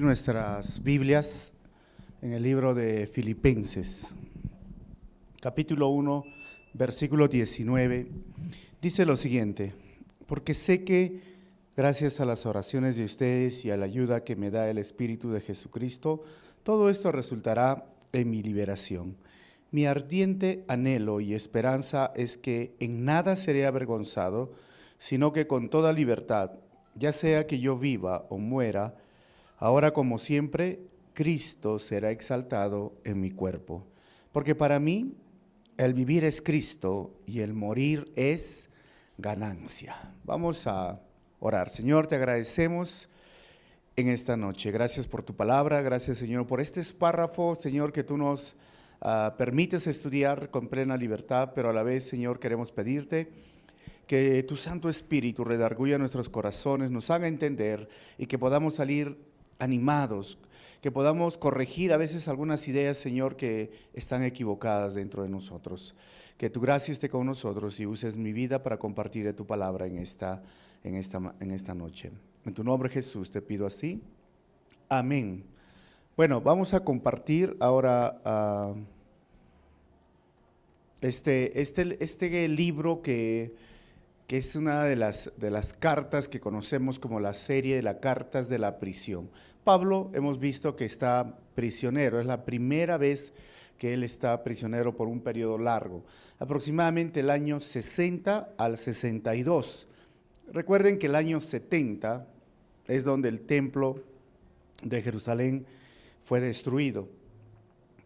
nuestras Biblias en el libro de Filipenses, capítulo 1, versículo 19, dice lo siguiente: porque sé que gracias a las oraciones de ustedes y a la ayuda que me da el Espíritu de Jesucristo, todo esto resultará en mi liberación. Mi ardiente anhelo y esperanza es que en nada seré avergonzado, sino que con toda libertad, ya sea que yo viva o muera, ahora como siempre, Cristo será exaltado en mi cuerpo. Porque para mí el vivir es Cristo y el morir es ganancia. Vamos a orar. Señor, te agradecemos en esta noche. Gracias por tu palabra, gracias, Señor, por este párrafo, Señor, que tú nos permites estudiar con plena libertad, pero a la vez, Señor, queremos pedirte que tu Santo Espíritu redarguya nuestros corazones, nos haga entender y que podamos salir animados, que podamos corregir a veces algunas ideas, Señor, que están equivocadas dentro de nosotros. Que tu gracia esté con nosotros y uses mi vida para compartir tu palabra en esta noche. En tu nombre, Jesús, te pido así. Amén. Bueno, vamos a compartir ahora este libro que es una de las cartas que conocemos como la serie de las cartas de la prisión. Pablo, hemos visto que está prisionero, es la primera vez que él está prisionero por un periodo largo, aproximadamente el año 60 al 62. Recuerden que el año 70 es donde el templo de Jerusalén fue destruido.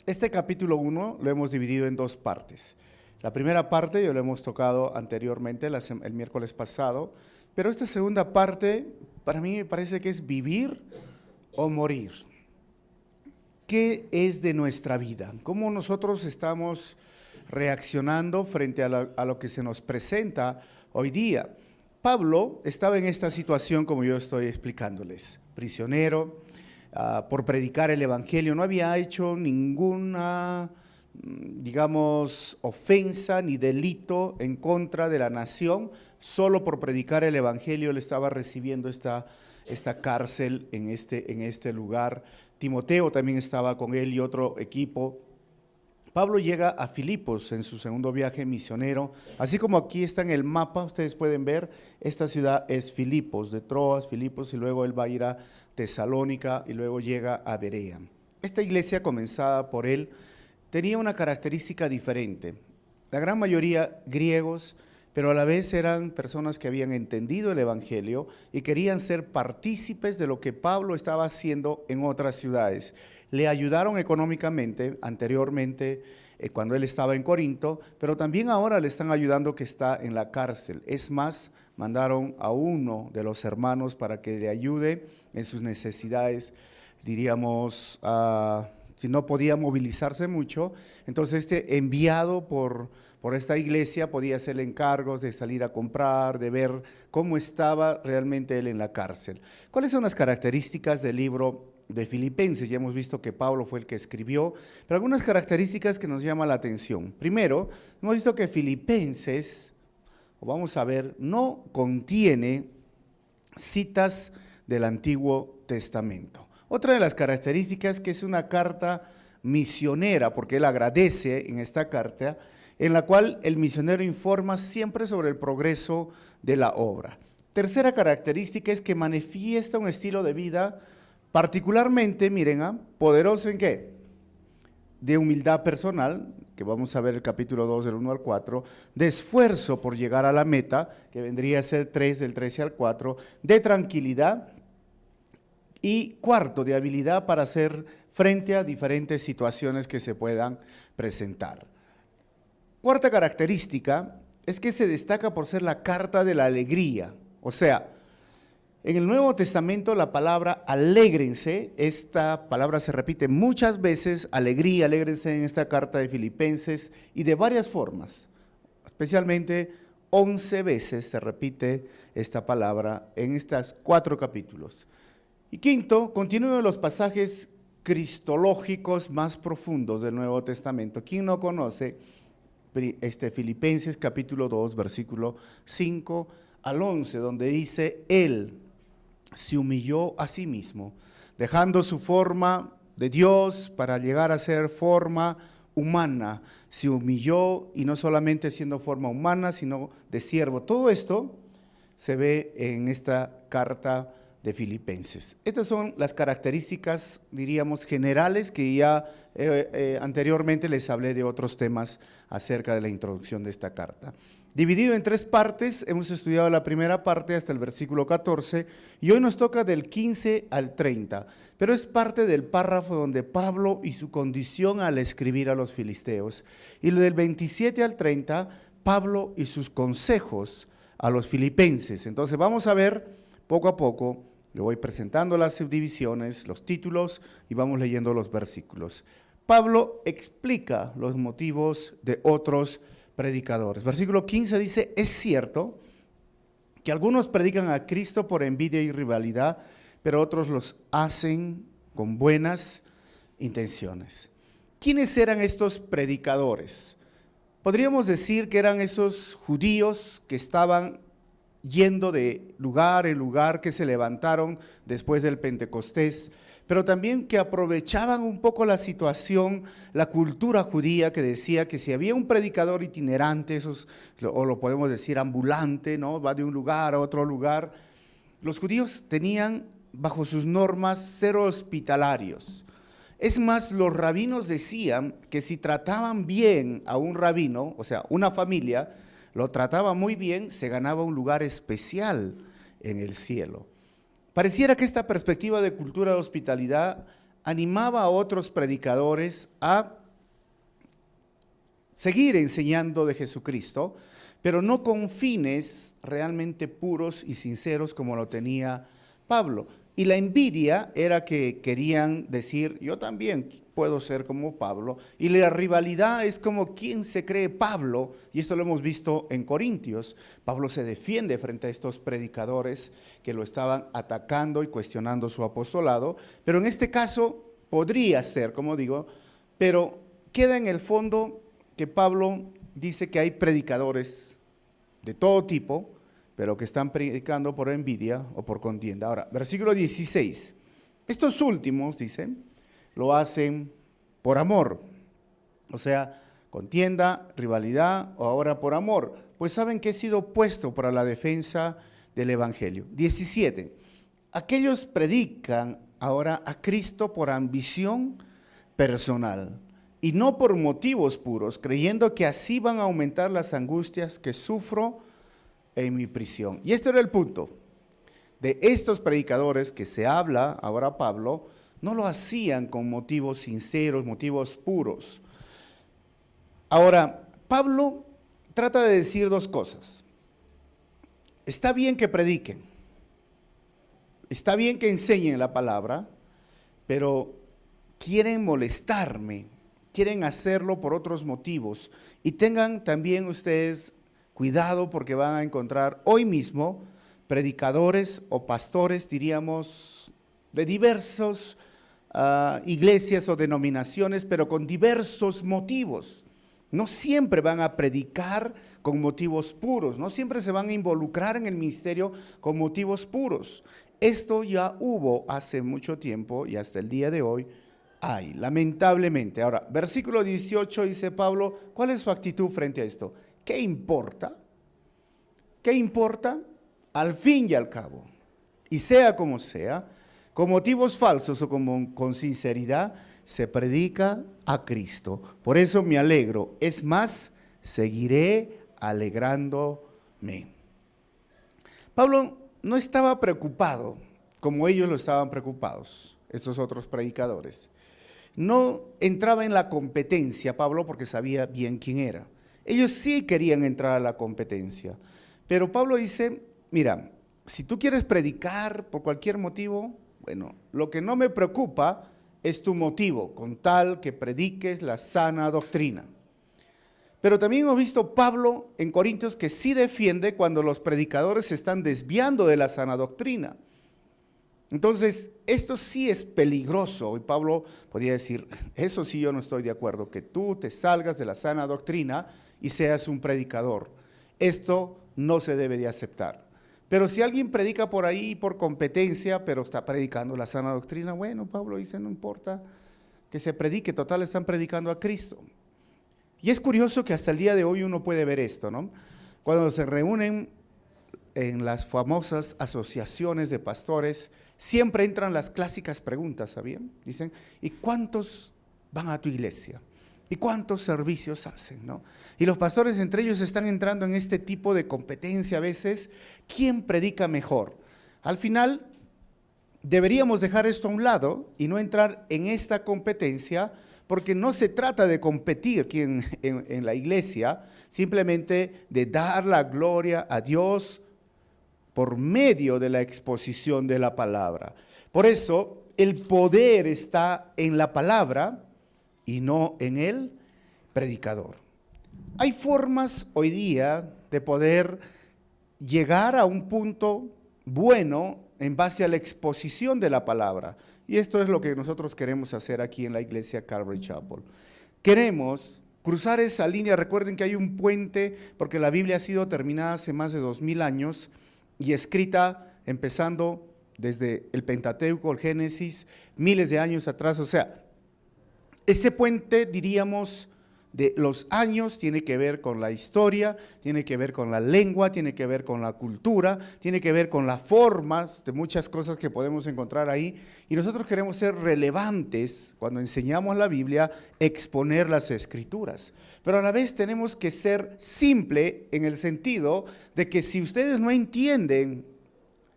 Este capítulo 1 lo hemos dividido en dos partes. La primera parte ya lo hemos tocado anteriormente, el miércoles pasado, pero esta segunda parte para mí me parece que es vivir o morir. ¿Qué es de nuestra vida? ¿Cómo nosotros estamos reaccionando frente a lo que se nos presenta hoy día? Pablo estaba en esta situación como yo estoy explicándoles, prisionero, por predicar el evangelio. No había hecho ninguna, digamos, ofensa ni delito en contra de la nación. Solo por predicar el evangelio él estaba recibiendo esta cárcel en este lugar. Timoteo también estaba con él y otro equipo. Pablo llega a Filipos en su segundo viaje misionero, así como aquí está en el mapa, ustedes pueden ver, esta ciudad es Filipos, de Troas, Filipos, y luego él va a ir a Tesalónica y luego llega a Berea. Esta iglesia comenzada por él tenía una característica diferente, la gran mayoría griegos, pero a la vez eran personas que habían entendido el evangelio y querían ser partícipes de lo que Pablo estaba haciendo en otras ciudades. Le ayudaron económicamente anteriormente cuando él estaba en Corinto, pero también ahora le están ayudando que está en la cárcel. Es más, mandaron a uno de los hermanos para que le ayude en sus necesidades, diríamos, si no podía movilizarse mucho, entonces este enviado por esta iglesia podía hacerle encargos de salir a comprar, de ver cómo estaba realmente él en la cárcel. ¿Cuáles son las características del libro de Filipenses? Ya hemos visto que Pablo fue el que escribió, pero algunas características que nos llaman la atención. Primero, hemos visto que Filipenses, vamos a ver, no contiene citas del Antiguo Testamento. Otra de las características que es una carta misionera, porque él agradece en esta carta, en la cual el misionero informa siempre sobre el progreso de la obra. Tercera característica es que manifiesta un estilo de vida particularmente, miren, poderoso ¿en qué? De humildad personal, que vamos a ver el capítulo 2 del 1 al 4, de esfuerzo por llegar a la meta, que vendría a ser 3 del 13 al 4, de tranquilidad, y cuarto, de habilidad para hacer frente a diferentes situaciones que se puedan presentar. Cuarta característica es que se destaca por ser la carta de la alegría. O sea, en el Nuevo Testamento la palabra alégrense, esta palabra se repite muchas veces, alegría, alégrense en esta carta de Filipenses y de varias formas, especialmente 11 veces se repite esta palabra en estos 4 capítulos. Y quinto, contiene uno de los pasajes cristológicos más profundos del Nuevo Testamento. ¿Quién no conoce Filipenses capítulo 2, versículo 5 al 11, donde dice: Él se humilló a sí mismo, dejando su forma de Dios para llegar a ser forma humana. Se humilló y no solamente siendo forma humana, sino de siervo. Todo esto se ve en esta carta de Filipenses. Estas son las características, diríamos, generales que ya anteriormente les hablé de otros temas acerca de la introducción de esta carta. Dividido en 3 partes, hemos estudiado la primera parte hasta el versículo 14 y hoy nos toca del 15 al 30, pero es parte del párrafo donde Pablo y su condición al escribir a los filisteos, y del 27 al 30, Pablo y sus consejos a los filipenses. Entonces vamos a ver poco a poco, le voy presentando las subdivisiones, los títulos y vamos leyendo los versículos. Pablo explica los motivos de otros predicadores. Versículo 15 dice: es cierto que algunos predican a Cristo por envidia y rivalidad, pero otros los hacen con buenas intenciones. ¿Quiénes eran estos predicadores? Podríamos decir que eran esos judíos que estaban yendo de lugar en lugar, que se levantaron después del Pentecostés, pero también que aprovechaban un poco la situación, la cultura judía, que decía que si había un predicador itinerante, o lo podemos decir ambulante, ¿no? Va de un lugar a otro lugar, los judíos tenían bajo sus normas ser hospitalarios. Es más, los rabinos decían que si trataban bien a un rabino, o sea, una familia, lo trataba muy bien, se ganaba un lugar especial en el cielo. Pareciera que esta perspectiva de cultura de hospitalidad animaba a otros predicadores a seguir enseñando de Jesucristo, pero no con fines realmente puros y sinceros como lo tenía Pablo. Y la envidia era que querían decir: yo también puedo ser como Pablo. Y la rivalidad es como: ¿quién se cree Pablo? Y esto lo hemos visto en Corintios. Pablo se defiende frente a estos predicadores que lo estaban atacando y cuestionando su apostolado. Pero en este caso podría ser, como digo, pero queda en el fondo que Pablo dice que hay predicadores de todo tipo, pero que están predicando por envidia o por contienda. Ahora, versículo 16. Estos últimos, dicen, lo hacen por amor. O sea, contienda, rivalidad o ahora por amor. Pues saben que he sido puesto para la defensa del evangelio. 17. Aquellos predican ahora a Cristo por ambición personal y no por motivos puros, creyendo que así van a aumentar las angustias que sufro en mi prisión. Y este era el punto de estos predicadores que se habla ahora Pablo. No lo hacían con motivos sinceros, motivos puros. Ahora, Pablo trata de decir 2 cosas. Está bien que prediquen, está bien que enseñen la palabra, pero quieren molestarme, quieren hacerlo por otros motivos. Y tengan también ustedes cuidado, porque van a encontrar hoy mismo predicadores o pastores, diríamos, de diversas iglesias o denominaciones, pero con diversos motivos. No siempre van a predicar con motivos puros, no siempre se van a involucrar en el ministerio con motivos puros. Esto ya hubo hace mucho tiempo y hasta el día de hoy hay, lamentablemente. Ahora, versículo 18 dice Pablo, ¿cuál es su actitud frente a esto? ¿Qué importa? ¿Qué importa? Al fin y al cabo, y sea como sea, con motivos falsos o con sinceridad, se predica a Cristo. Por eso me alegro. Es más, seguiré alegrándome. Pablo no estaba preocupado como ellos lo estaban preocupados, estos otros predicadores. No entraba en la competencia Pablo porque sabía bien quién era. Ellos sí querían entrar a la competencia, pero Pablo dice: mira, si tú quieres predicar por cualquier motivo, bueno, lo que no me preocupa es tu motivo, con tal que prediques la sana doctrina. Pero también hemos visto Pablo en Corintios que sí defiende cuando los predicadores se están desviando de la sana doctrina. Entonces, esto sí es peligroso. Y Pablo podría decir: eso sí, yo no estoy de acuerdo, que tú te salgas de la sana doctrina y seas un predicador. Esto no se debe de aceptar. Pero si alguien predica por ahí por competencia, pero está predicando la sana doctrina, bueno, Pablo dice, no importa que se predique, total están predicando a Cristo. Y es curioso que hasta el día de hoy uno puede ver esto, ¿no? Cuando se reúnen en las famosas asociaciones de pastores, siempre entran las clásicas preguntas, ¿sabían? Dicen, ¿y cuántos van a tu iglesia? ¿Y cuántos servicios hacen, no? Y los pastores entre ellos están entrando en este tipo de competencia a veces. ¿Quién predica mejor? Al final, deberíamos dejar esto a un lado y no entrar en esta competencia, porque no se trata de competir aquí en la iglesia, simplemente de dar la gloria a Dios por medio de la exposición de la palabra. Por eso, el poder está en la palabra y no en el predicador. Hay formas hoy día de poder llegar a un punto bueno en base a la exposición de la palabra. Y esto es lo que nosotros queremos hacer aquí en la iglesia Calvary Chapel. Queremos cruzar esa línea. Recuerden que hay un puente, porque la Biblia ha sido terminada hace más de 2000 años y escrita empezando desde el Pentateuco, el Génesis, miles de años atrás. O sea, ese puente, diríamos, de los años tiene que ver con la historia, tiene que ver con la lengua, tiene que ver con la cultura, tiene que ver con las formas de muchas cosas que podemos encontrar ahí. Y nosotros queremos ser relevantes cuando enseñamos la Biblia, exponer las Escrituras. Pero a la vez tenemos que ser simple en el sentido de que si ustedes no entienden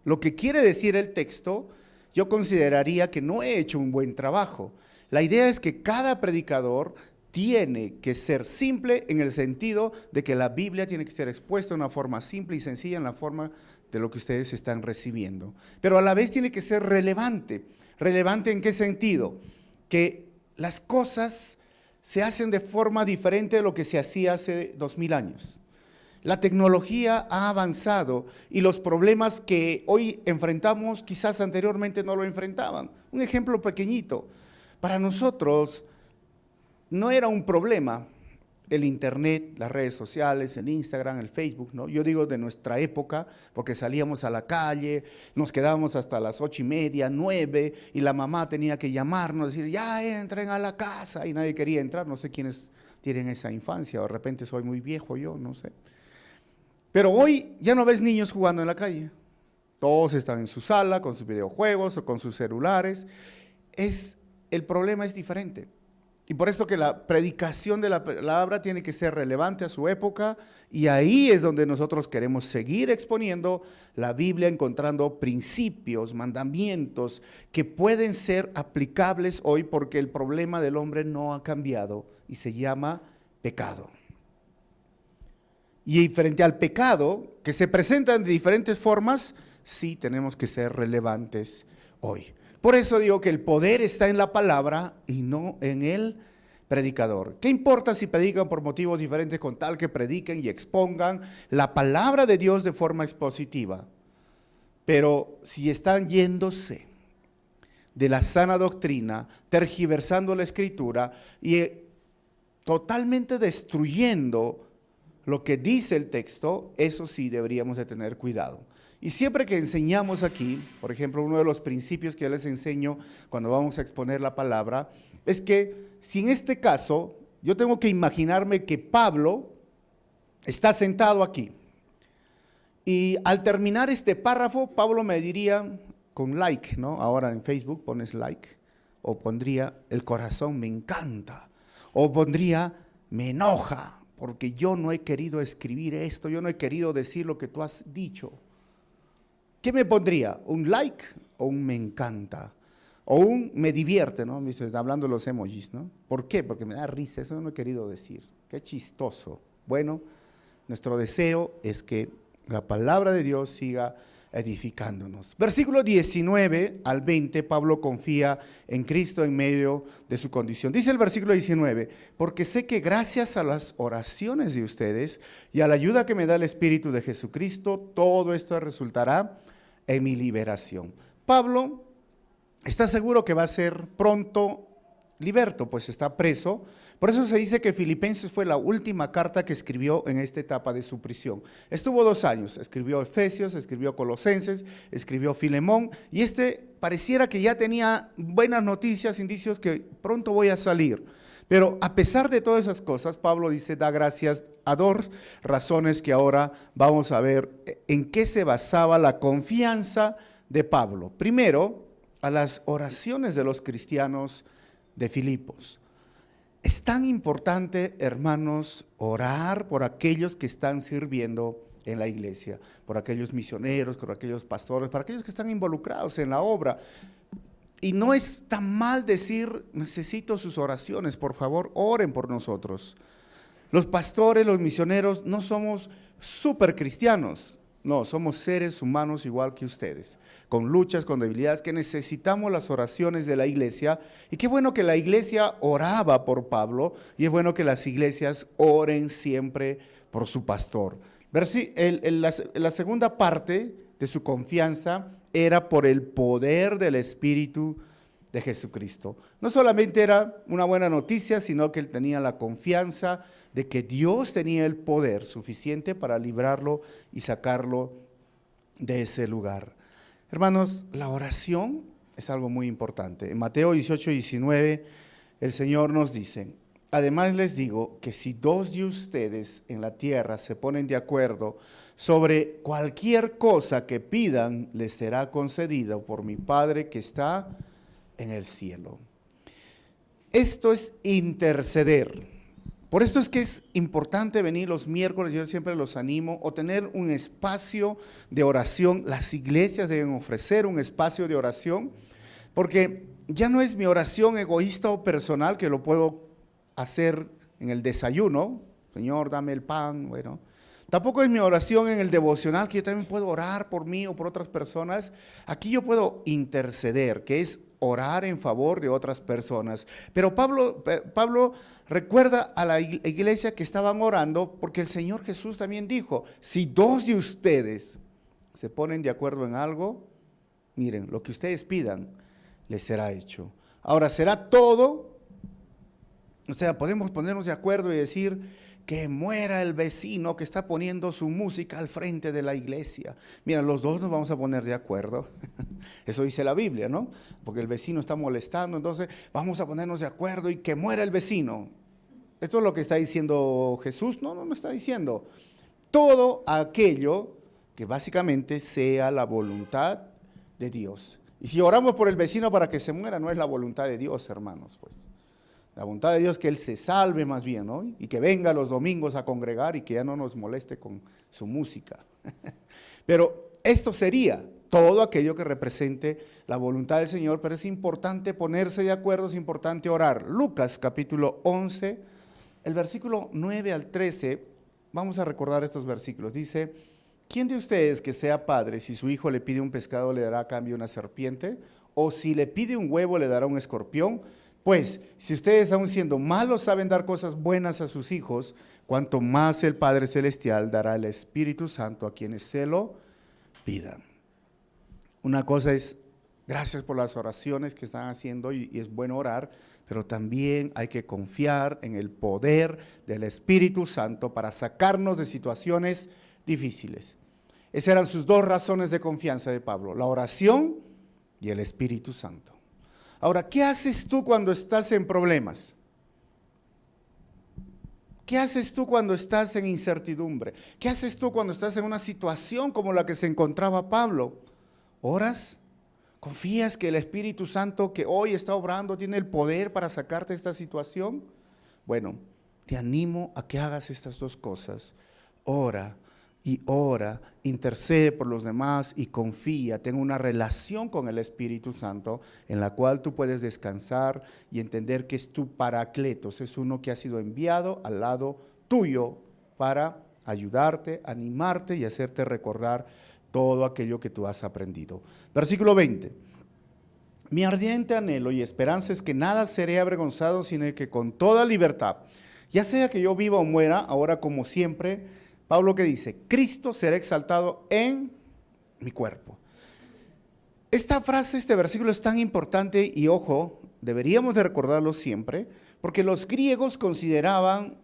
lo que quiere decir el texto, yo consideraría que no he hecho un buen trabajo. La idea es que cada predicador tiene que ser simple en el sentido de que la Biblia tiene que ser expuesta de una forma simple y sencilla en la forma de lo que ustedes están recibiendo. Pero a la vez tiene que ser relevante. ¿Relevante en qué sentido? Que las cosas se hacen de forma diferente de lo que se hacía hace 2000 años. La tecnología ha avanzado y los problemas que hoy enfrentamos quizás anteriormente no lo enfrentaban. Un ejemplo pequeñito. Para nosotros no era un problema el internet, las redes sociales, el Instagram, el Facebook, ¿no? Yo digo de nuestra época, porque salíamos a la calle, nos quedábamos hasta las 8:30, 9, y la mamá tenía que llamarnos, decir, ya entren a la casa, y nadie quería entrar. No sé quiénes tienen esa infancia, o de repente soy muy viejo yo, no sé. Pero hoy ya no ves niños jugando en la calle. Todos están en su sala, con sus videojuegos o con sus celulares. El problema es diferente. Y por eso que la predicación de la palabra tiene que ser relevante a su época, y ahí es donde nosotros queremos seguir exponiendo la Biblia, encontrando principios, mandamientos que pueden ser aplicables hoy, porque el problema del hombre no ha cambiado y se llama pecado. Y frente al pecado, que se presenta de diferentes formas, sí tenemos que ser relevantes hoy. Por eso digo que el poder está en la palabra y no en el predicador. ¿Qué importa si predican por motivos diferentes con tal que prediquen y expongan la palabra de Dios de forma expositiva? Pero si están yéndose de la sana doctrina, tergiversando la Escritura y totalmente destruyendo lo que dice el texto, eso sí deberíamos de tener cuidado. Y siempre que enseñamos aquí, por ejemplo, uno de los principios que yo les enseño cuando vamos a exponer la palabra, es que si en este caso yo tengo que imaginarme que Pablo está sentado aquí, y al terminar este párrafo, Pablo me diría con like, ¿no? Ahora en Facebook pones like, o pondría el corazón me encanta, o pondría me enoja, porque yo no he querido escribir esto, yo no he querido decir lo que tú has dicho. ¿Qué me pondría? ¿Un like o un me encanta? O un me divierte, ¿no? Hablando de los emojis, ¿no? ¿Por qué? Porque me da risa, eso no he querido decir. Qué chistoso. Bueno, nuestro deseo es que la palabra de Dios siga edificándonos. Versículo 19 al 20, Pablo confía en Cristo en medio de su condición. Dice el versículo 19, porque sé que gracias a las oraciones de ustedes y a la ayuda que me da el Espíritu de Jesucristo, todo esto resultará en mi liberación. Pablo está seguro que va a ser pronto liberto, pues está preso. Por eso se dice que Filipenses fue la última carta que escribió en esta etapa de su prisión. Estuvo 2 años, escribió Efesios, escribió Colosenses, escribió Filemón, y pareciera que ya tenía buenas noticias, indicios que pronto voy a salir. Pero a pesar de todas esas cosas, Pablo dice, da gracias a 2 razones que ahora vamos a ver en qué se basaba la confianza de Pablo. Primero, a las oraciones de los cristianos de Filipos. Es tan importante, hermanos, orar por aquellos que están sirviendo en la iglesia, por aquellos misioneros, por aquellos pastores, por aquellos que están involucrados en la obra. Y no es tan mal decir, necesito sus oraciones, por favor, oren por nosotros. Los pastores, los misioneros, no somos súper cristianos. No, somos seres humanos igual que ustedes, con luchas, con debilidades, que necesitamos las oraciones de la iglesia. Y qué bueno que la iglesia oraba por Pablo, y es bueno que las iglesias oren siempre por su pastor. La segunda parte de su confianza era por el poder del Espíritu de Jesucristo. No solamente era una buena noticia, sino que él tenía la confianza de que Dios tenía el poder suficiente para librarlo y sacarlo de ese lugar. Hermanos, la oración es algo muy importante. En Mateo 18:19, el Señor nos dice, además les digo que si 2 de ustedes en la tierra se ponen de acuerdo sobre cualquier cosa que pidan, les será concedido por mi Padre que está en el cielo. Esto es interceder. Por esto es que es importante venir los miércoles, yo siempre los animo, o tener un espacio de oración. Las iglesias deben ofrecer un espacio de oración, porque ya no es mi oración egoísta o personal, que lo puedo hacer en el desayuno, Señor, dame el pan, bueno. Tampoco es mi oración en el devocional, que yo también puedo orar por mí o por otras personas. Aquí yo puedo interceder, que es orar en favor de otras personas. Pero Pablo recuerda a la iglesia que estaban orando, porque el Señor Jesús también dijo, si 2 de ustedes se ponen de acuerdo en algo, miren, lo que ustedes pidan les será hecho. Ahora, ¿será todo? O sea, podemos ponernos de acuerdo y decir que muera el vecino que está poniendo su música al frente de la iglesia. Mira, los 2 nos vamos a poner de acuerdo. Eso dice la Biblia, ¿no? Porque el vecino está molestando, entonces vamos a ponernos de acuerdo y que muera el vecino. ¿Esto es lo que está diciendo Jesús? No está diciendo. Todo aquello que básicamente sea la voluntad de Dios. Y si oramos por el vecino para que se muera, no es la voluntad de Dios, hermanos, pues. La voluntad de Dios es que él se salve más bien, ¿no? Y que venga los domingos a congregar y que ya no nos moleste con su música. Pero esto sería todo aquello que represente la voluntad del Señor, pero es importante ponerse de acuerdo, es importante orar. Lucas capítulo 11, el versículo 9 al 13, vamos a recordar estos versículos. Dice, ¿quién de ustedes que sea padre, si su hijo le pide un pescado, le dará a cambio una serpiente? ¿O si le pide un huevo, le dará un escorpión? Pues, si ustedes aún siendo malos saben dar cosas buenas a sus hijos, cuanto más el Padre Celestial dará el Espíritu Santo a quienes se lo pidan. Una cosa es, gracias por las oraciones que están haciendo y es bueno orar, pero también hay que confiar en el poder del Espíritu Santo para sacarnos de situaciones difíciles. Esas eran sus 2 razones de confianza de Pablo, la oración y el Espíritu Santo. Ahora, ¿qué haces tú cuando estás en problemas? ¿Qué haces tú cuando estás en incertidumbre? ¿Qué haces tú cuando estás en una situación como la que se encontraba Pablo? ¿Oras? ¿Confías que el Espíritu Santo que hoy está obrando tiene el poder para sacarte de esta situación? Bueno, te animo a que hagas estas 2 cosas. Ora. Y ora, intercede por los demás y confía, ten una relación con el Espíritu Santo en la cual tú puedes descansar y entender que es tu paracletos, es uno que ha sido enviado al lado tuyo para ayudarte, animarte y hacerte recordar todo aquello que tú has aprendido. Versículo 20. Mi ardiente anhelo y esperanza es que nada seré avergonzado, sino que con toda libertad, ya sea que yo viva o muera, ahora como siempre, Pablo que dice, Cristo será exaltado en mi cuerpo. Esta frase, este versículo es tan importante y ojo, deberíamos de recordarlo siempre, porque los griegos consideraban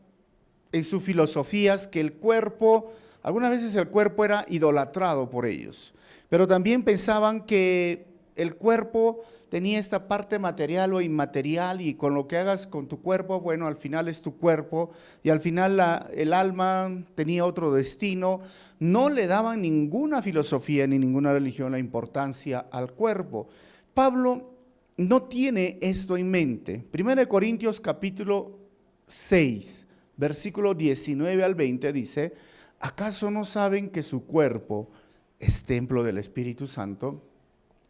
en sus filosofías que el cuerpo, algunas veces el cuerpo era idolatrado por ellos, pero también pensaban que el cuerpo tenía esta parte material o inmaterial y con lo que hagas con tu cuerpo, bueno, al final es tu cuerpo y al final el alma tenía otro destino. No le daban ninguna filosofía ni ninguna religión la importancia al cuerpo. Pablo no tiene esto en mente. 1 Corintios capítulo 6, versículo 19 al 20 dice, ¿acaso no saben que su cuerpo es templo del Espíritu Santo?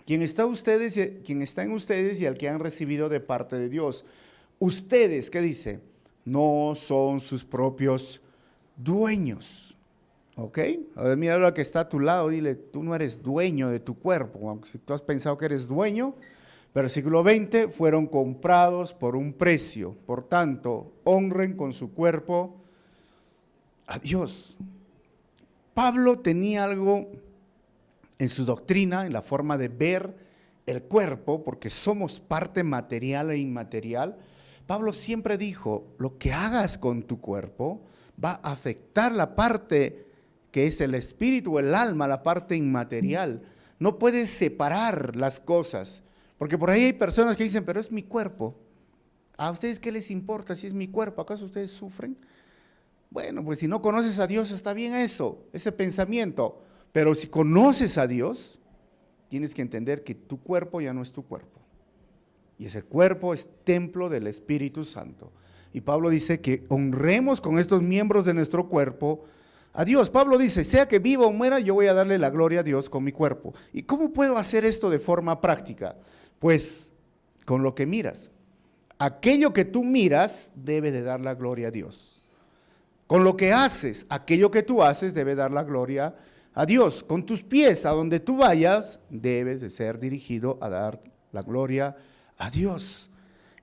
Quien está en ustedes y al que han recibido de parte de Dios. Ustedes, ¿qué dice? No son sus propios dueños. ¿Ok? A ver, mira lo que está a tu lado, dile, tú no eres dueño de tu cuerpo. Aunque si tú has pensado que eres dueño, versículo 20, fueron comprados por un precio. Por tanto, honren con su cuerpo a Dios. Pablo tenía algo en su doctrina, en la forma de ver el cuerpo, porque somos parte material e inmaterial. Pablo siempre dijo, lo que hagas con tu cuerpo va a afectar la parte que es el espíritu, el alma, la parte inmaterial. No puedes separar las cosas, porque por ahí hay personas que dicen, pero es mi cuerpo. ¿A ustedes qué les importa si es mi cuerpo? ¿Acaso ustedes sufren? Bueno, pues si no conoces a Dios, está bien eso, ese pensamiento. Pero si conoces a Dios, tienes que entender que tu cuerpo ya no es tu cuerpo. Y ese cuerpo es templo del Espíritu Santo. Y Pablo dice que honremos con estos miembros de nuestro cuerpo a Dios. Pablo dice, sea que viva o muera, yo voy a darle la gloria a Dios con mi cuerpo. ¿Y cómo puedo hacer esto de forma práctica? Pues con lo que miras. Aquello que tú miras debe de dar la gloria a Dios. Con lo que haces, aquello que tú haces debe dar la gloria a Dios. Con tus pies, a donde tú vayas, debes de ser dirigido a dar la gloria a Dios.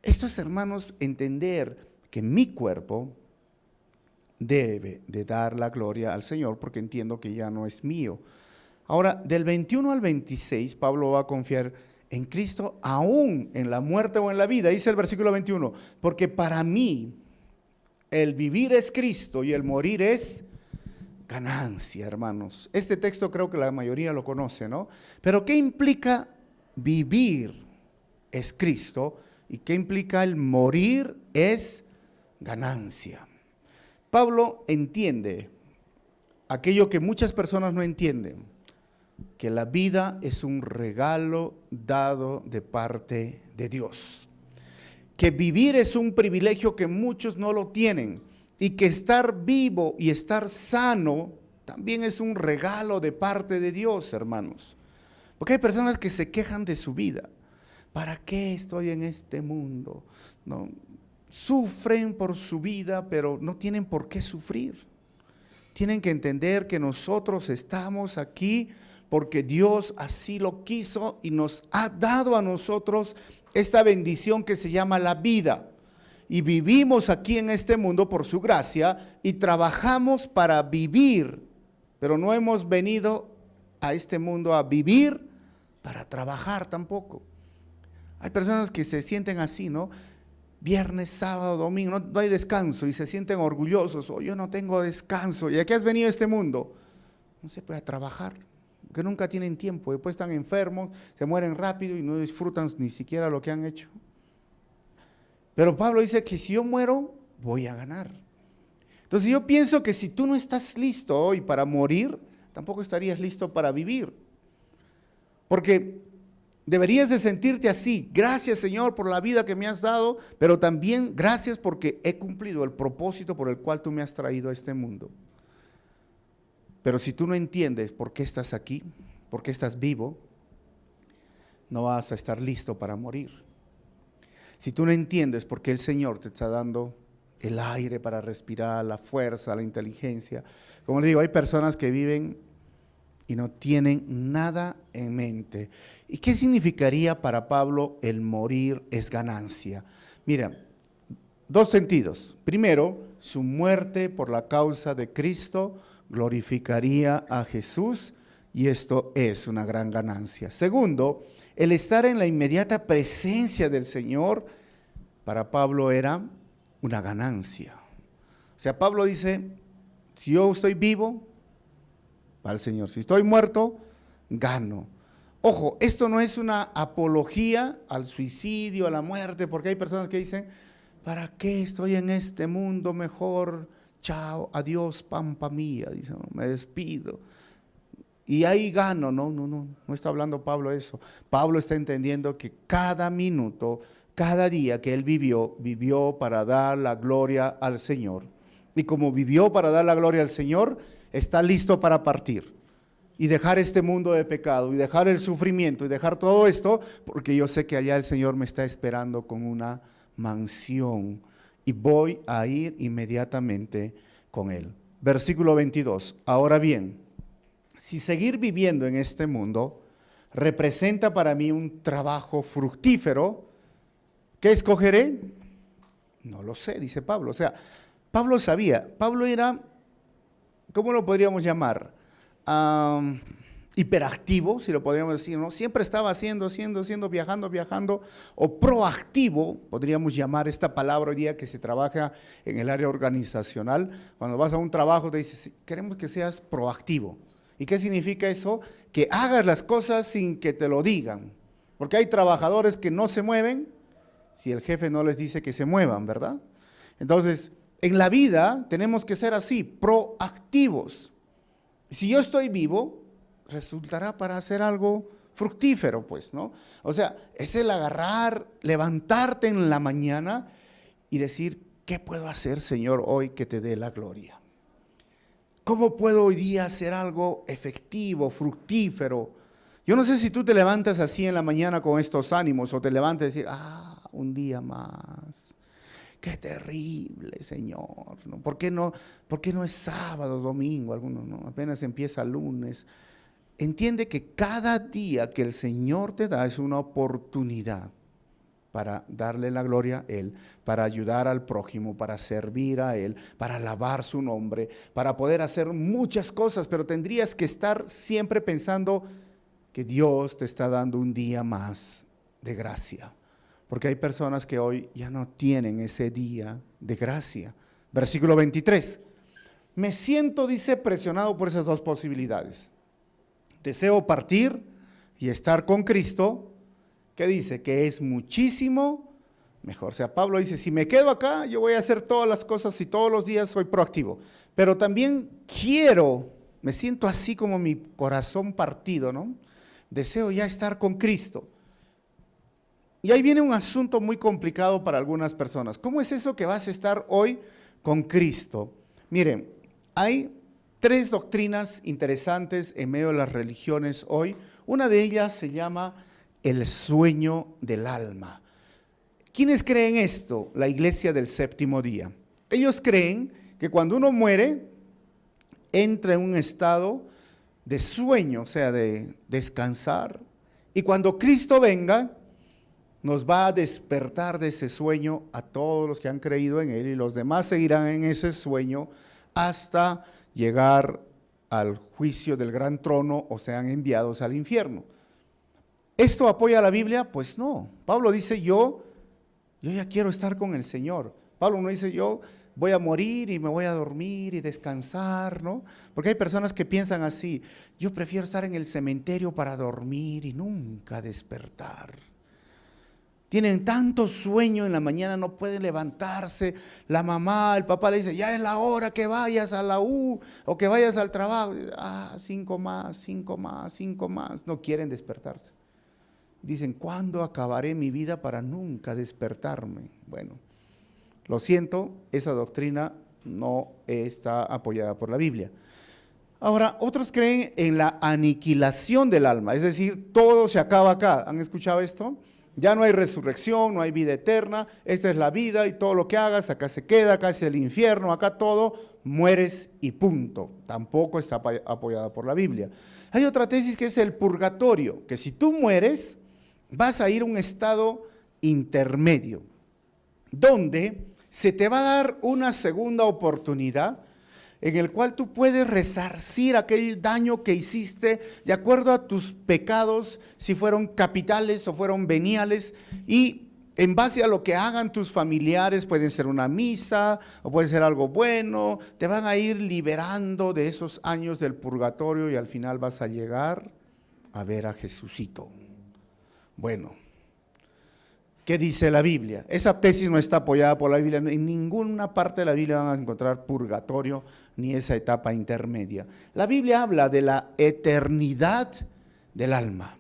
Esto es, hermanos, entender que mi cuerpo debe de dar la gloria al Señor, porque entiendo que ya no es mío. Ahora, del 21 al 26, Pablo va a confiar en Cristo aún en la muerte o en la vida. Dice el versículo 21, porque para mí el vivir es Cristo y el morir es ganancia, hermanos. Este texto creo que la mayoría lo conoce, ¿no? Pero ¿qué implica vivir es Cristo y qué implica el morir es ganancia? Pablo entiende aquello que muchas personas no entienden, que la vida es un regalo dado de parte de Dios, que vivir es un privilegio que muchos no lo tienen, y que estar vivo y estar sano también es un regalo de parte de Dios, hermanos. Porque hay personas que se quejan de su vida. ¿Para qué estoy en este mundo? No, sufren por su vida, pero no tienen por qué sufrir. Tienen que entender que nosotros estamos aquí porque Dios así lo quiso y nos ha dado a nosotros esta bendición que se llama la vida. Y vivimos aquí en este mundo por su gracia y trabajamos para vivir, pero no hemos venido a este mundo a vivir para trabajar tampoco. Hay personas que se sienten así, ¿no? Viernes, sábado, domingo, no hay descanso y se sienten orgullosos. Oh, yo no tengo descanso. ¿Y a qué has venido a este mundo? No se puede trabajar, porque nunca tienen tiempo. Después están enfermos, se mueren rápido y no disfrutan ni siquiera lo que han hecho. Pero Pablo dice que si yo muero, voy a ganar. Entonces yo pienso que si tú no estás listo hoy para morir, tampoco estarías listo para vivir. Porque deberías de sentirte así. Gracias, Señor, por la vida que me has dado, pero también gracias porque he cumplido el propósito por el cual tú me has traído a este mundo. Pero si tú no entiendes por qué estás aquí, por qué estás vivo, no vas a estar listo para morir. Si tú no entiendes por qué el Señor te está dando el aire para respirar, la fuerza, la inteligencia. Como les digo, hay personas que viven y no tienen nada en mente. ¿Y qué significaría para Pablo el morir es ganancia? Mira, dos sentidos. Primero, su muerte por la causa de Cristo glorificaría a Jesús y esto es una gran ganancia. Segundo, el estar en la inmediata presencia del Señor, para Pablo era una ganancia. O sea, Pablo dice, si yo estoy vivo, va al Señor. Si estoy muerto, gano. Ojo, esto no es una apología al suicidio, a la muerte, porque hay personas que dicen, ¿para qué estoy en este mundo mejor? Chao, adiós, pampa mía, dicen, me despido. Y ahí gano. No está hablando Pablo eso. Pablo está entendiendo que cada minuto, cada día que él vivió para dar la gloria al Señor. Y como vivió para dar la gloria al Señor, está listo para partir y dejar este mundo de pecado y dejar el sufrimiento y dejar todo esto, porque yo sé que allá el Señor me está esperando con una mansión y voy a ir inmediatamente con Él. Versículo 22. Ahora bien, si seguir viviendo en este mundo representa para mí un trabajo fructífero, ¿qué escogeré? No lo sé, dice Pablo. O sea, Pablo sabía, Pablo era, ¿cómo lo podríamos llamar? Hiperactivo, si lo podríamos decir, ¿no? Siempre estaba haciendo, viajando, o proactivo, podríamos llamar esta palabra hoy día que se trabaja en el área organizacional. Cuando vas a un trabajo te dices, queremos que seas proactivo. ¿Y qué significa eso? Que hagas las cosas sin que te lo digan. Porque hay trabajadores que no se mueven si el jefe no les dice que se muevan, ¿verdad? Entonces, en la vida tenemos que ser así, proactivos. Si yo estoy vivo, resultará para hacer algo fructífero, pues, ¿no? O sea, es el agarrar, levantarte en la mañana y decir, ¿qué puedo hacer, Señor, hoy que te dé la gloria? ¿Cómo puedo hoy día hacer algo efectivo, fructífero? Yo no sé si tú te levantas así en la mañana con estos ánimos o te levantas y decir, un día más. Qué terrible, Señor, ¿no? ¿Por qué no es sábado, domingo? Algunos, ¿no? Apenas empieza lunes. Entiende que cada día que el Señor te da es una oportunidad para darle la gloria a Él, para ayudar al prójimo, para servir a Él, para alabar su nombre, para poder hacer muchas cosas, pero tendrías que estar siempre pensando que Dios te está dando un día más de gracia. Porque hay personas que hoy ya no tienen ese día de gracia. Versículo 23. Me siento, dice, presionado por esas dos posibilidades. Deseo partir y estar con Cristo, que dice que es muchísimo mejor. O sea, Pablo dice, si me quedo acá, yo voy a hacer todas las cosas y todos los días soy proactivo. Pero también me siento así como mi corazón partido, ¿no? Deseo ya estar con Cristo. Y ahí viene un asunto muy complicado para algunas personas. ¿Cómo es eso que vas a estar hoy con Cristo? Miren, hay 3 doctrinas interesantes en medio de las religiones hoy. Una de ellas se llama el sueño del alma. ¿Quiénes creen esto? La iglesia del séptimo día. Ellos creen que cuando uno muere, entra en un estado de sueño, o sea, de descansar. Y cuando Cristo venga, nos va a despertar de ese sueño a todos los que han creído en Él y los demás seguirán en ese sueño hasta llegar al juicio del gran trono o sean enviados al infierno. ¿Esto apoya a la Biblia? Pues no. Pablo dice, yo ya quiero estar con el Señor. Pablo no dice, yo voy a morir y me voy a dormir y descansar, ¿no? Porque hay personas que piensan así, yo prefiero estar en el cementerio para dormir y nunca despertar. Tienen tanto sueño en la mañana, no pueden levantarse. La mamá, el papá le dice, ya es la hora que vayas a la U o que vayas al trabajo. 5 más. No quieren despertarse. Dicen, ¿cuándo acabaré mi vida para nunca despertarme? Bueno, lo siento, esa doctrina no está apoyada por la Biblia. Ahora, otros creen en la aniquilación del alma, es decir, todo se acaba acá. ¿Han escuchado esto? Ya no hay resurrección, no hay vida eterna, esta es la vida y todo lo que hagas, acá se queda, acá es el infierno, acá todo, mueres y punto. Tampoco está apoyada por la Biblia. Hay otra tesis que es el purgatorio, que si tú mueres, vas a ir a un estado intermedio, donde se te va a dar una segunda oportunidad en el cual tú puedes resarcir aquel daño que hiciste de acuerdo a tus pecados, si fueron capitales o fueron veniales, y en base a lo que hagan tus familiares, puede ser una misa o puede ser algo bueno, te van a ir liberando de esos años del purgatorio y al final vas a llegar a ver a Jesucito. Bueno, ¿qué dice la Biblia? Esa tesis no está apoyada por la Biblia. En ninguna parte de la Biblia van a encontrar purgatorio ni esa etapa intermedia. La Biblia habla de la eternidad del alma.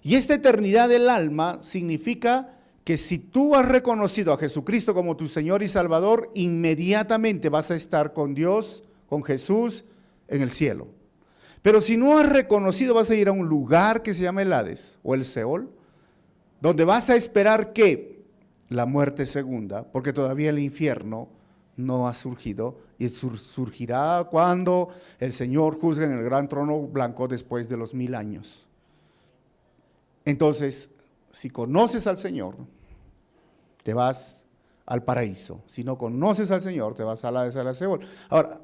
Y esta eternidad del alma significa que si tú has reconocido a Jesucristo como tu Señor y Salvador, inmediatamente vas a estar con Dios, con Jesús, en el cielo. Pero si no has reconocido, vas a ir a un lugar que se llama el Hades o el Seol, donde vas a esperar que la muerte segunda, porque todavía el infierno no ha surgido, y surgirá cuando el Señor juzgue en el gran trono blanco después de los 1000 años. Entonces, si conoces al Señor, te vas al paraíso. Si no conoces al Señor, te vas a la Seol. Ahora,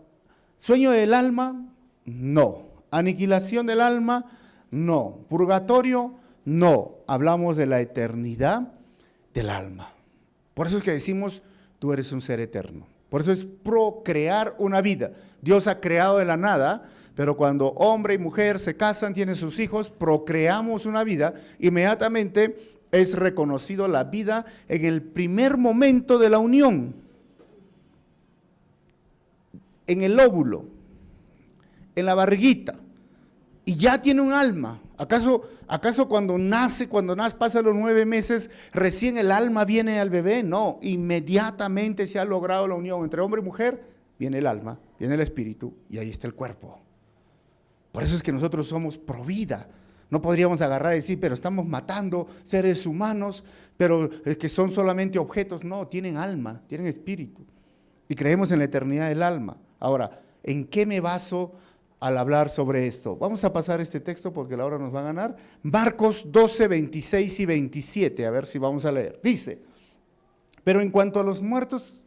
¿sueño del alma? No. ¿Aniquilación del alma? No. ¿Purgatorio? No. Hablamos de la eternidad del alma. Por eso es que decimos, tú eres un ser eterno. Por eso es procrear una vida. Dios ha creado de la nada, pero cuando hombre y mujer se casan, tienen sus hijos, procreamos una vida, inmediatamente es reconocido la vida en el primer momento de la unión, en el óvulo, en la barriguita, y ya tiene un alma. ¿Acaso cuando nace, pasan los 9 meses, recién el alma viene al bebé? No, inmediatamente se ha logrado la unión entre hombre y mujer, viene el alma, viene el espíritu, y ahí está el cuerpo. Por eso es que nosotros somos pro vida. No podríamos agarrar y decir, pero estamos matando seres humanos, pero es que son solamente objetos. No, tienen alma, tienen espíritu. Y creemos en la eternidad del alma. Ahora, ¿en qué me baso al hablar sobre esto? Vamos a pasar este texto porque la hora nos va a ganar. Marcos 12, 26 y 27, a ver si vamos a leer. Dice, pero en cuanto a los muertos,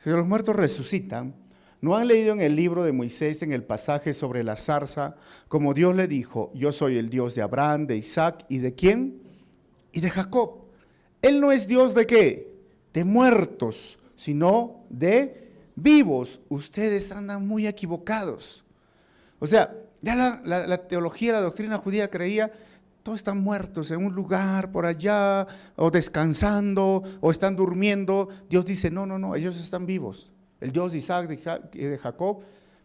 si los muertos resucitan, ¿no han leído en el libro de Moisés, en el pasaje sobre la zarza, como Dios le dijo, yo soy el Dios de Abraham, de Isaac y de ¿quién? Y de Jacob. Él no es Dios de ¿qué? De muertos, sino de vivos. Ustedes andan muy equivocados. O sea, ya la teología, la doctrina judía creía, todos están muertos en un lugar por allá, o descansando, o están durmiendo. Dios dice, no, ellos están vivos. El Dios de Isaac y de Jacob,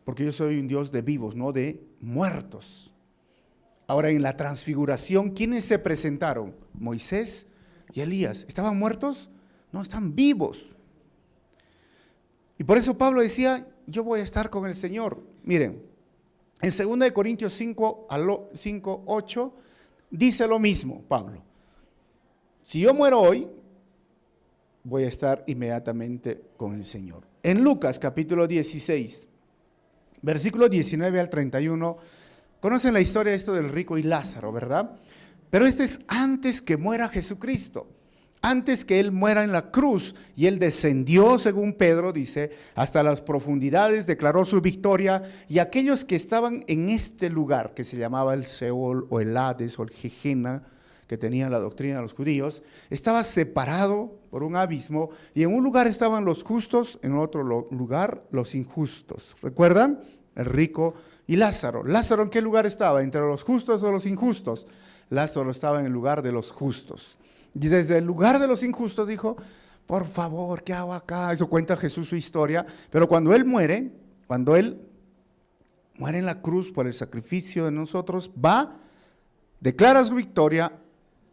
porque yo soy un Dios de vivos, no de muertos. Ahora, en la transfiguración, ¿quiénes se presentaron? Moisés y Elías. ¿Estaban muertos? No, están vivos. Y por eso Pablo decía, yo voy a estar con el Señor. Miren, en 2 Corintios 5, 8, dice lo mismo Pablo. Si yo muero hoy, voy a estar inmediatamente con el Señor. En Lucas capítulo 16, versículo 19 al 31, conocen la historia de esto del rico y Lázaro, ¿verdad? Pero este es antes que muera Jesucristo, antes que Él muera en la cruz, y Él descendió, según Pedro dice, hasta las profundidades, declaró su victoria, y aquellos que estaban en este lugar, que se llamaba el Seol o el Hades o el Gehenna, que tenían la doctrina de los judíos, estaba separado por un abismo, y en un lugar estaban los justos, en otro lugar los injustos. ¿Recuerdan? El rico y Lázaro. ¿Lázaro en qué lugar estaba? ¿Entre los justos o los injustos? Lázaro estaba en el lugar de los justos. Y desde el lugar de los injustos dijo, por favor, ¿qué hago acá? Eso cuenta Jesús su historia. Pero cuando Él muere en la cruz por el sacrificio de nosotros, va, declara su victoria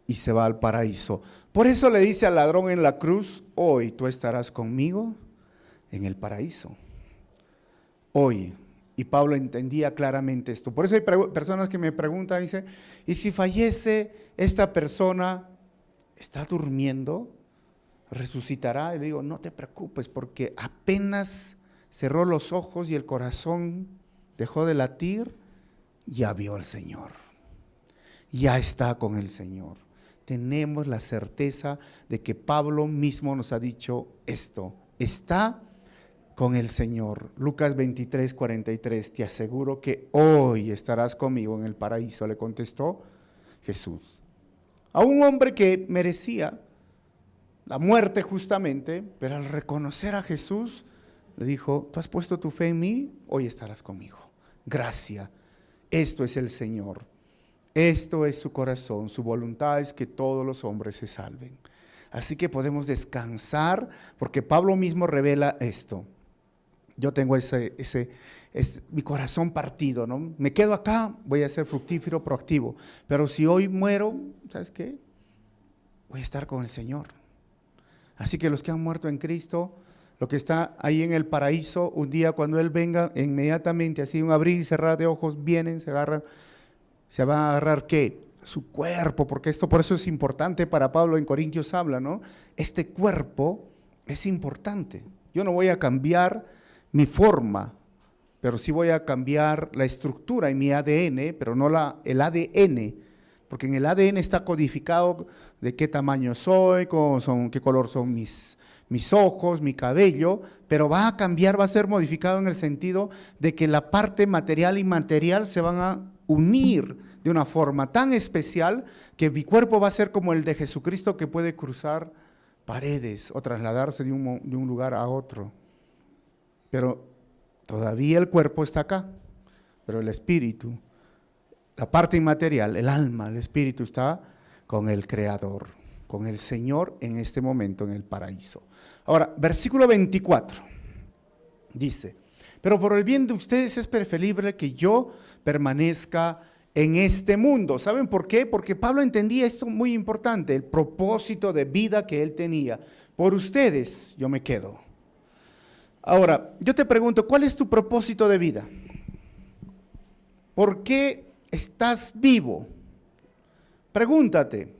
y se va al paraíso. Por eso le dice al ladrón en la cruz, hoy tú estarás conmigo en el paraíso. Hoy. Y Pablo entendía claramente esto. Por eso hay personas que me preguntan, dice, ¿y si fallece esta persona, está durmiendo? ¿Resucitará? Y le digo, no te preocupes, porque apenas cerró los ojos y el corazón dejó de latir, ya vio al Señor. Ya está con el Señor. Tenemos la certeza de que Pablo mismo nos ha dicho esto. Está con el Señor. Lucas 23:43, te aseguro que hoy estarás conmigo en el paraíso, le contestó Jesús. A un hombre que merecía la muerte justamente, pero al reconocer a Jesús, le dijo, tú has puesto tu fe en mí, hoy estarás conmigo. Gracia, esto es el Señor, esto es su corazón, su voluntad es que todos los hombres se salven. Así que podemos descansar, porque Pablo mismo revela esto. Yo tengo mi corazón partido, ¿no? Me quedo acá, voy a ser fructífero, proactivo. Pero si hoy muero, ¿sabes qué? Voy a estar con el Señor. Así que los que han muerto en Cristo, lo que está ahí en el paraíso, un día cuando Él venga, inmediatamente, así un abrir y cerrar de ojos, vienen, se agarran, se va a agarrar ¿qué? Su cuerpo, porque esto por eso es importante para Pablo, en Corintios habla, ¿no? Este cuerpo es importante. Yo no voy a cambiar mi forma, pero sí voy a cambiar la estructura en mi ADN, pero no el ADN, porque en el ADN está codificado de qué tamaño soy, qué color son mis ojos, mi cabello, pero va a cambiar, va a ser modificado en el sentido de que la parte material e inmaterial se van a unir de una forma tan especial que mi cuerpo va a ser como el de Jesucristo, que puede cruzar paredes o trasladarse de un lugar a otro. Pero todavía el cuerpo está acá, pero el espíritu, la parte inmaterial, el alma, el espíritu está con el Creador, con el Señor en este momento en el paraíso. Ahora, versículo 24, dice, pero por el bien de ustedes es preferible que yo permanezca en este mundo. ¿Saben por qué? Porque Pablo entendía esto muy importante, el propósito de vida que él tenía. Por ustedes yo me quedo. Ahora, yo te pregunto, ¿cuál es tu propósito de vida? ¿Por qué estás vivo? Pregúntate,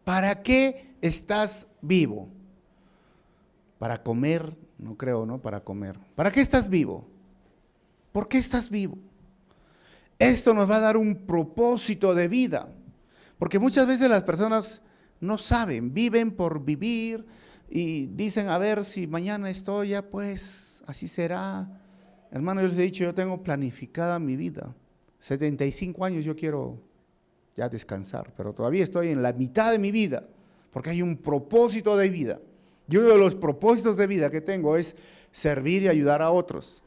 ¿para qué estás vivo? ¿Para comer? No creo, ¿no? Para comer. ¿Para qué estás vivo? ¿Por qué estás vivo? Esto nos va a dar un propósito de vida, porque muchas veces las personas no saben, viven por vivir y dicen, a ver si mañana estoy ya, pues así será. Hermano, yo les he dicho, yo tengo planificada mi vida, 75 años yo quiero ya descansar, pero todavía estoy en la mitad de mi vida, porque hay un propósito de vida. Y uno de los propósitos de vida que tengo es servir y ayudar a otros.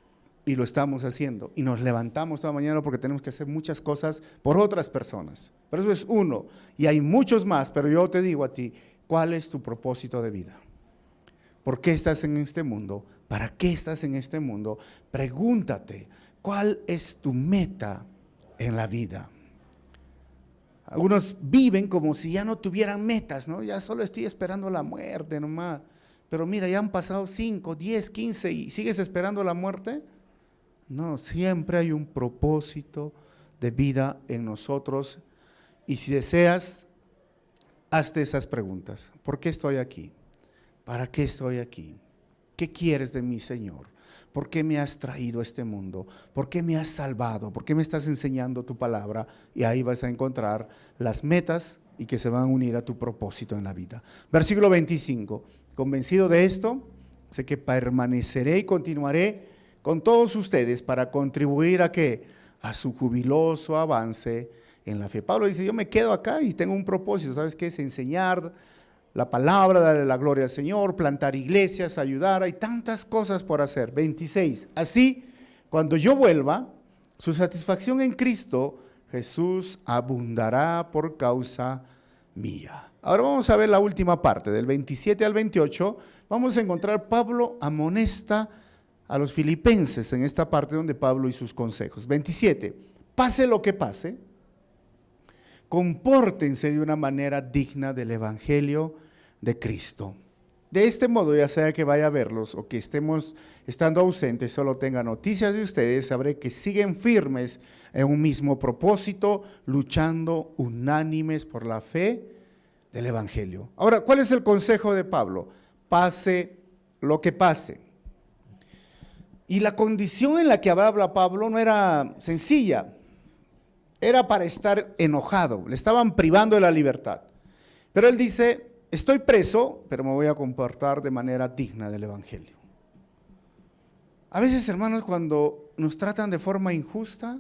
Y lo estamos haciendo. Y nos levantamos toda mañana porque tenemos que hacer muchas cosas por otras personas. Pero eso es uno. Y hay muchos más, pero yo te digo a ti, ¿cuál es tu propósito de vida? ¿Por qué estás en este mundo? ¿Para qué estás en este mundo? Pregúntate, ¿cuál es tu meta en la vida? Algunos viven como si ya no tuvieran metas, ¿no? Ya solo estoy esperando la muerte nomás. Pero mira, ya han pasado 5, 10, 15 y ¿sigues esperando la muerte? No, siempre hay un propósito de vida en nosotros. Y si deseas, hazte esas preguntas. ¿Por qué estoy aquí? ¿Para qué estoy aquí? ¿Qué quieres de mí, Señor? ¿Por qué me has traído a este mundo? ¿Por qué me has salvado? ¿Por qué me estás enseñando tu palabra? Y ahí vas a encontrar las metas y que se van a unir a tu propósito en la vida. Versículo 25. Convencido de esto, sé que permaneceré y continuaré con todos ustedes para contribuir a ¿qué? A su jubiloso avance en la fe. Pablo dice, yo me quedo acá y tengo un propósito, ¿sabes qué? Es enseñar la palabra, darle la gloria al Señor, plantar iglesias, ayudar, hay tantas cosas por hacer. 26, así, cuando yo vuelva, su satisfacción en Cristo, Jesús abundará por causa mía. Ahora vamos a ver la última parte, del 27 al 28, vamos a encontrar Pablo amonesta a los filipenses en esta parte donde Pablo y sus consejos. 27, pase lo que pase, compórtense de una manera digna del evangelio de Cristo. De este modo, ya sea que vaya a verlos o que estemos estando ausentes, solo tenga noticias de ustedes, sabré que siguen firmes en un mismo propósito, luchando unánimes por la fe del evangelio. Ahora, ¿cuál es el consejo de Pablo? Pase lo que pase. Y la condición en la que habla Pablo no era sencilla, era para estar enojado, le estaban privando de la libertad. Pero él dice, estoy preso, pero me voy a comportar de manera digna del evangelio. A veces, hermanos, cuando nos tratan de forma injusta,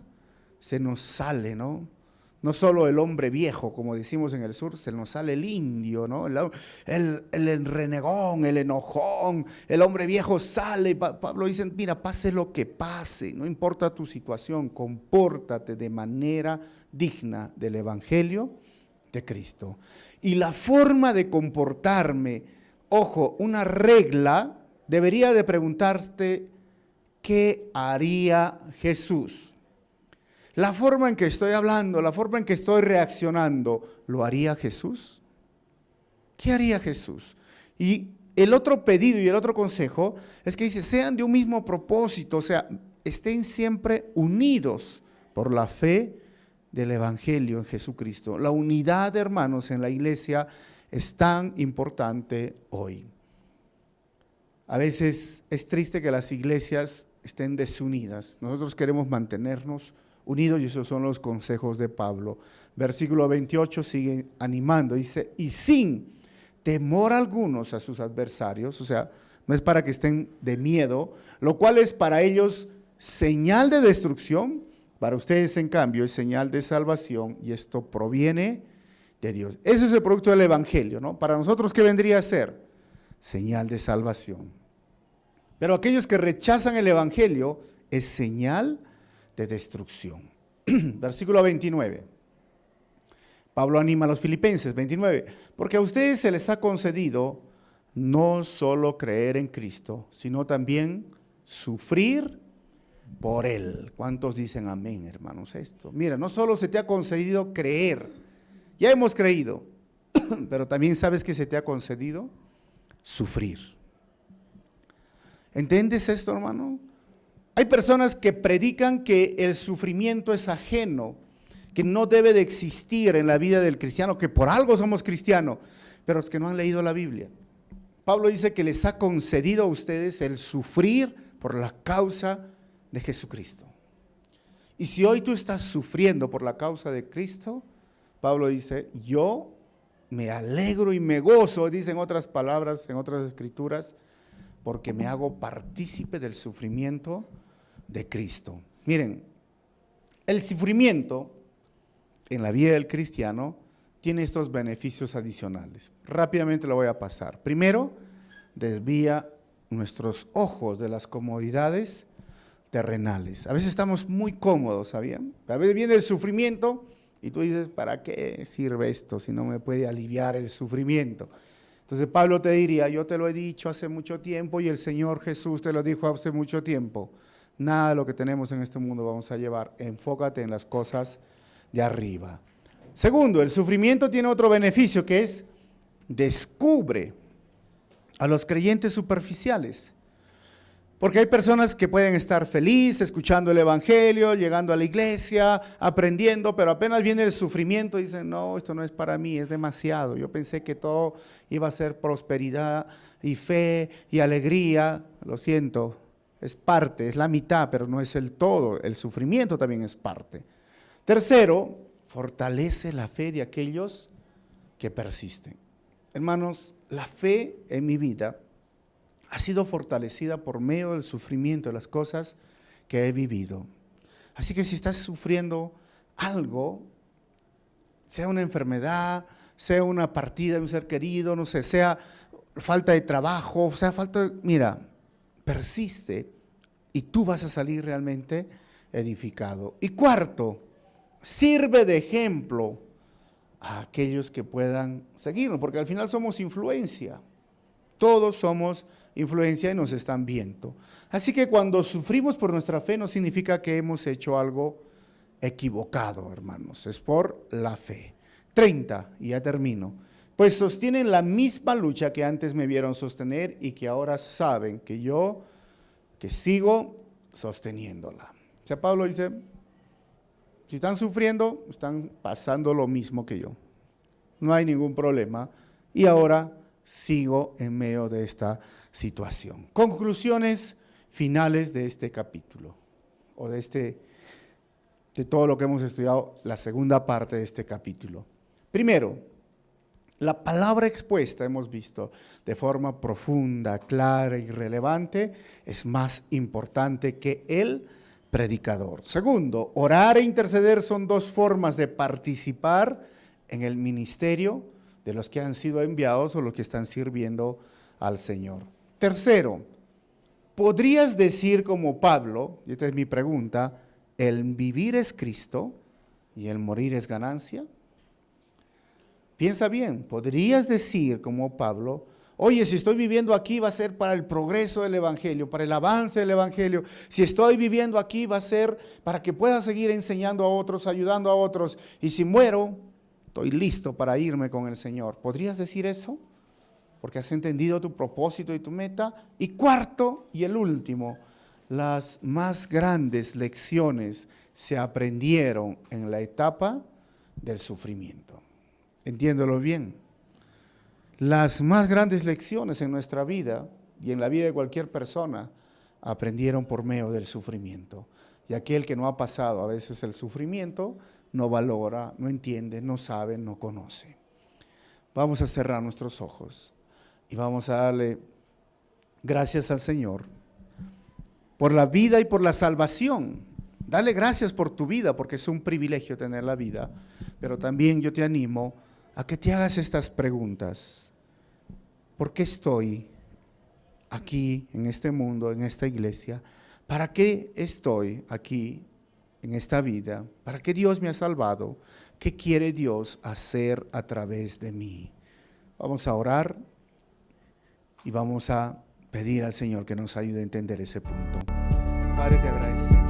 se nos sale, ¿no? No solo el hombre viejo, como decimos en el sur, se nos sale el indio, ¿no? El renegón, el enojón, el hombre viejo sale. Pablo dice, mira, pase lo que pase, no importa tu situación, compórtate de manera digna del Evangelio de Cristo. Y la forma de comportarme, ojo, una regla, debería de preguntarte, ¿qué haría Jesús? La forma en que estoy hablando, la forma en que estoy reaccionando, ¿lo haría Jesús? ¿Qué haría Jesús? Y el otro pedido y el otro consejo es que dice, sean de un mismo propósito, o sea, estén siempre unidos por la fe del Evangelio en Jesucristo. La unidad, hermanos, en la iglesia es tan importante hoy. A veces es triste que las iglesias estén desunidas. Nosotros queremos mantenernos unidos y esos son los consejos de Pablo. Versículo 28 sigue animando, dice, y sin temor algunos a sus adversarios, o sea, no es para que estén de miedo, lo cual es para ellos señal de destrucción, para ustedes en cambio es señal de salvación y esto proviene de Dios. Eso es el producto del Evangelio, ¿no? Para nosotros, ¿qué vendría a ser? Señal de salvación. Pero aquellos que rechazan el Evangelio es señal de destrucción. Versículo 29. Pablo anima a los filipenses, 29, porque a ustedes se les ha concedido no solo creer en Cristo, sino también sufrir por Él. ¿Cuántos dicen amén, hermanos, esto? Mira, no solo se te ha concedido creer, ya hemos creído, pero también sabes que se te ha concedido sufrir. ¿Entiendes esto, hermano? Hay personas que predican que el sufrimiento es ajeno, que no debe de existir en la vida del cristiano, que por algo somos cristianos, pero es que no han leído la Biblia. Pablo dice que les ha concedido a ustedes el sufrir por la causa de Jesucristo. Y si hoy tú estás sufriendo por la causa de Cristo, Pablo dice, yo me alegro y me gozo, dice en otras palabras, en otras escrituras, porque me hago partícipe del sufrimiento de Cristo. Miren, el sufrimiento en la vida del cristiano tiene estos beneficios adicionales. Rápidamente lo voy a pasar. Primero, desvía nuestros ojos de las comodidades terrenales. A veces estamos muy cómodos, ¿sabían? A veces viene el sufrimiento y tú dices, ¿para qué sirve esto si no me puede aliviar el sufrimiento? Entonces Pablo te diría, yo te lo he dicho hace mucho tiempo y el Señor Jesús te lo dijo hace mucho tiempo. Nada de lo que tenemos en este mundo vamos a llevar. Enfócate en las cosas de arriba. Segundo, el sufrimiento tiene otro beneficio que es descubre a los creyentes superficiales. Porque hay personas que pueden estar felices escuchando el Evangelio, llegando a la iglesia, aprendiendo, pero apenas viene el sufrimiento y dicen, no, esto no es para mí, es demasiado. Yo pensé que todo iba a ser prosperidad y fe y alegría. Lo siento, es parte, es la mitad, pero no es el todo. El sufrimiento también es parte. Tercero, fortalece la fe de aquellos que persisten. Hermanos, la fe en mi vida ha sido fortalecida por medio del sufrimiento de las cosas que he vivido. Así que si estás sufriendo algo, sea una enfermedad, sea una partida de un ser querido, no sé, sea falta de trabajo, sea falta de, mira, persiste y tú vas a salir realmente edificado. Y cuarto, sirve de ejemplo a aquellos que puedan seguirnos, porque al final somos influencia. Todos somos influencia y nos están viendo. Así que cuando sufrimos por nuestra fe no significa que hemos hecho algo equivocado, hermanos. Es por la fe. 30, y ya termino. Pues sostienen la misma lucha que antes me vieron sostener y que ahora saben que yo, que sigo sosteniéndola. O sea, Pablo dice, si están sufriendo, están pasando lo mismo que yo. No hay ningún problema. Y ahora sigo en medio de esta situación. Conclusiones finales de este capítulo, o de todo lo que hemos estudiado, la segunda parte de este capítulo. Primero, La palabra expuesta, hemos visto, de forma profunda, clara y relevante, es más importante que el predicador. Segundo, orar e interceder son dos formas de participar en el ministerio de los que han sido enviados o los que están sirviendo al Señor. Tercero, ¿podrías decir como Pablo, y esta es mi pregunta, el vivir es Cristo y el morir es ganancia? Piensa bien, podrías decir como Pablo, oye, si estoy viviendo aquí va a ser para el progreso del Evangelio, para el avance del Evangelio. Si estoy viviendo aquí va a ser para que pueda seguir enseñando a otros, ayudando a otros. Y si muero, estoy listo para irme con el Señor. ¿Podrías decir eso? Porque has entendido tu propósito y tu meta. Y cuarto y el último, las más grandes lecciones se aprendieron en la etapa del sufrimiento. Entiéndelo bien. Las más grandes lecciones en nuestra vida y en la vida de cualquier persona aprendieron por medio del sufrimiento. Y aquel que no ha pasado a veces el sufrimiento no valora, no entiende, no sabe, no conoce. Vamos a cerrar nuestros ojos y vamos a darle gracias al Señor por la vida y por la salvación. Dale gracias por tu vida porque es un privilegio tener la vida. Pero también yo te animo a que te hagas estas preguntas. ¿Por qué estoy aquí en este mundo, en esta iglesia? ¿Para qué estoy aquí en esta vida? ¿Para qué Dios me ha salvado? ¿Qué quiere Dios hacer a través de mí? Vamos a orar y vamos a pedir al Señor que nos ayude a entender ese punto. Padre, te agradecemos.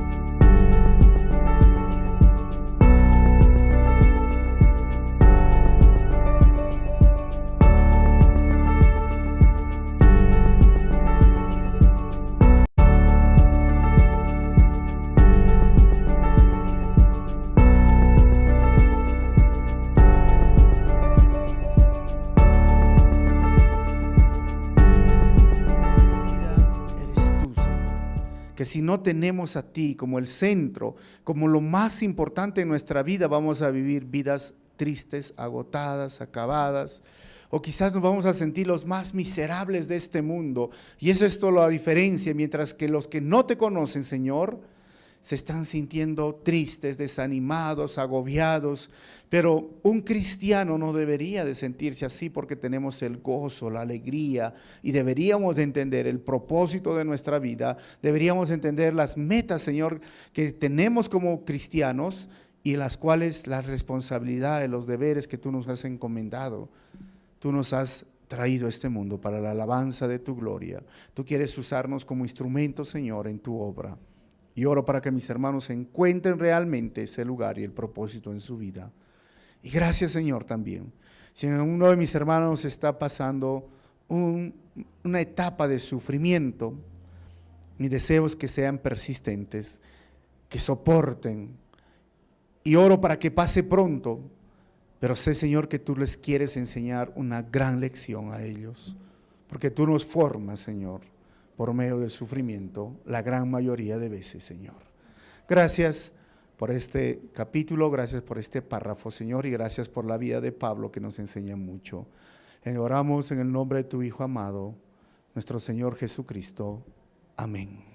Que si no tenemos a ti como el centro, como lo más importante en nuestra vida, vamos a vivir vidas tristes, agotadas, acabadas, o quizás nos vamos a sentir los más miserables de este mundo. Y es esto la diferencia, mientras que los que no te conocen, Señor, se están sintiendo tristes, desanimados, agobiados, pero un cristiano no debería de sentirse así porque tenemos el gozo, la alegría y deberíamos de entender el propósito de nuestra vida, deberíamos entender las metas, Señor, que tenemos como cristianos y en las cuales la responsabilidad de los deberes que tú nos has encomendado, tú nos has traído a este mundo para la alabanza de tu gloria. Tú quieres usarnos como instrumentos, Señor, en tu obra. Y oro para que mis hermanos encuentren realmente ese lugar y el propósito en su vida. Y gracias, Señor, también. Si uno de mis hermanos está pasando una etapa de sufrimiento, mi deseo es que sean persistentes, que soporten. Y oro para que pase pronto, pero sé, Señor, que tú les quieres enseñar una gran lección a ellos, porque tú nos formas, Señor, por medio del sufrimiento, la gran mayoría de veces, Señor. Gracias por este capítulo, gracias por este párrafo, Señor, y gracias por la vida de Pablo que nos enseña mucho. Oramos en el nombre de tu Hijo amado, nuestro Señor Jesucristo. Amén.